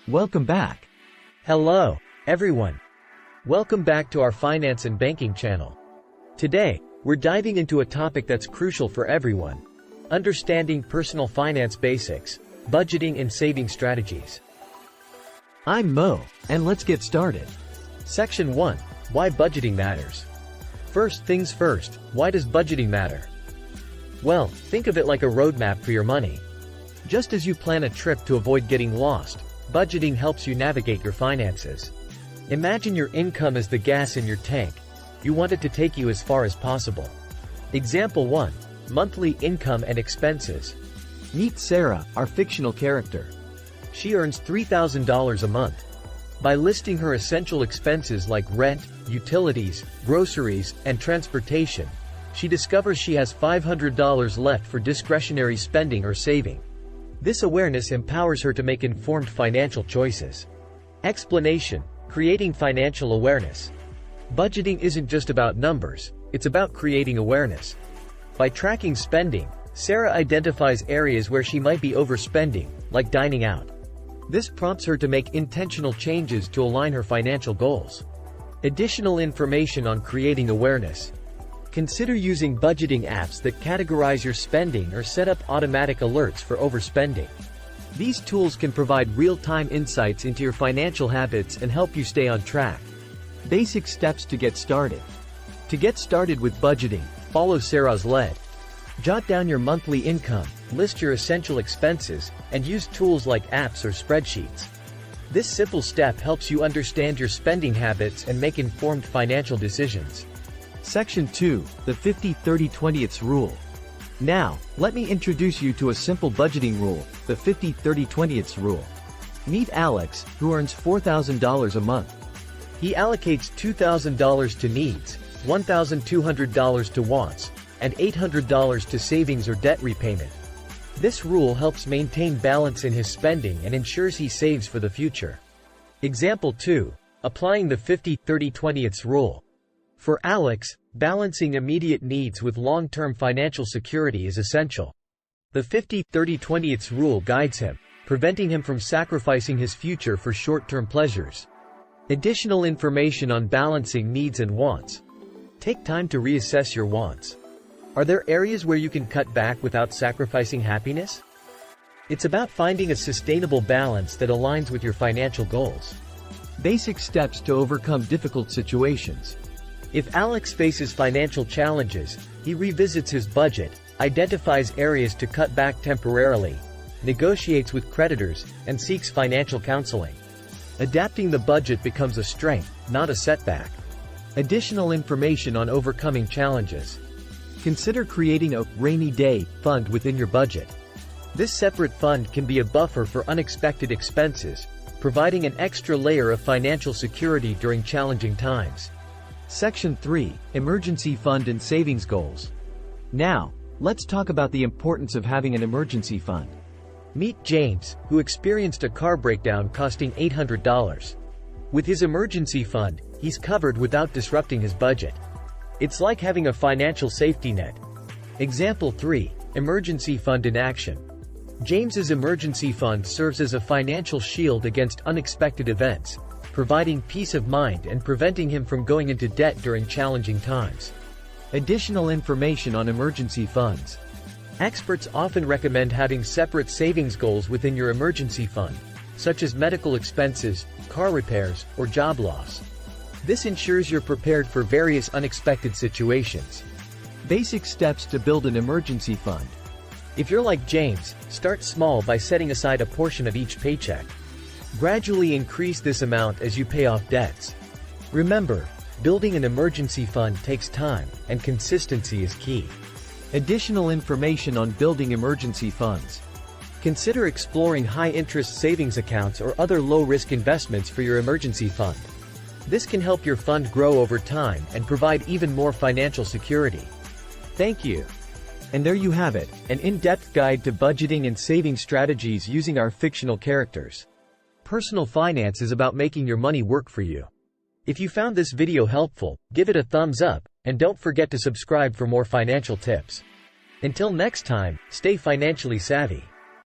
Welcome back. Hello, everyone. Welcome back to our finance and banking channel. Today, we're diving into a topic that's crucial for everyone: understanding personal finance basics, budgeting and saving strategies. I'm Mo, and let's get started. Section 1. Why budgeting matters. First things first, why does budgeting matter? Well, think of it like a roadmap for your money. Just as you plan a trip to avoid getting lost, budgeting helps you navigate your finances. Imagine your income as the gas in your tank. You want it to take you as far as possible. Example 1. Monthly income and expenses. Meet Sarah, our fictional character. She earns $3,000 a month. By listing her essential expenses like rent, utilities, groceries, and transportation, she discovers she has $500 left for discretionary spending or saving. This awareness empowers her to make informed financial choices. Explanation: creating financial awareness. Budgeting isn't just about numbers, it's about creating awareness. By tracking spending, Sarah identifies areas where she might be overspending, like dining out. This prompts her to make intentional changes to align her financial goals. Additional information on creating awareness. Consider using budgeting apps that categorize your spending or set up automatic alerts for overspending. These tools can provide real-time insights into your financial habits and help you stay on track. Basic steps to get started. To get started with budgeting, follow Sarah's lead. Jot down your monthly income, list your essential expenses, and use tools like apps or spreadsheets. This simple step helps you understand your spending habits and make informed financial decisions. Section 2. The 50-30-20 Rule. Now, let me introduce you to a simple budgeting rule, the 50-30-20 Rule. Meet Alex, who earns $4,000 a month. He allocates $2,000 to needs, $1,200 to wants, and $800 to savings or debt repayment. This rule helps maintain balance in his spending and ensures he saves for the future. Example 2. Applying the 50-30-20 Rule. For Alex, balancing immediate needs with long-term financial security is essential. The 50-30-20 Rule guides him, preventing him from sacrificing his future for short-term pleasures. Additional information on balancing needs and wants. Take time to reassess your wants. Are there areas where you can cut back without sacrificing happiness? It's about finding a sustainable balance that aligns with your financial goals. Basic steps to overcome difficult situations. If Alex faces financial challenges, he revisits his budget, identifies areas to cut back temporarily, negotiates with creditors, and seeks financial counseling. Adapting the budget becomes a strength, not a setback. Additional information on overcoming challenges. Consider creating a rainy day fund within your budget. This separate fund can be a buffer for unexpected expenses, providing an extra layer of financial security during challenging times. Section 3. Emergency fund and savings goals. Now, let's talk about the importance of having an emergency fund. Meet James, who experienced a car breakdown costing $800. With his emergency fund, he's covered without disrupting his budget. It's like having a financial safety net. Example 3. Emergency fund in action. James's emergency fund serves as a financial shield against unexpected events, providing peace of mind and preventing him from going into debt during challenging times. Additional information on emergency funds. Experts often recommend having separate savings goals within your emergency fund, such as medical expenses, car repairs, or job loss. This ensures you're prepared for various unexpected situations. Basic steps to build an emergency fund. If you're like James, start small by setting aside a portion of each paycheck. Gradually increase this amount as you pay off debts. Remember, building an emergency fund takes time, and consistency is key. Additional information on building emergency funds. Consider exploring high-interest savings accounts or other low-risk investments for your emergency fund. This can help your fund grow over time and provide even more financial security. Thank you. And there you have it, an in-depth guide to budgeting and saving strategies using our fictional characters. Personal finance is about making your money work for you. If you found this video helpful, give it a thumbs up, and don't forget to subscribe for more financial tips. Until next time, stay financially savvy.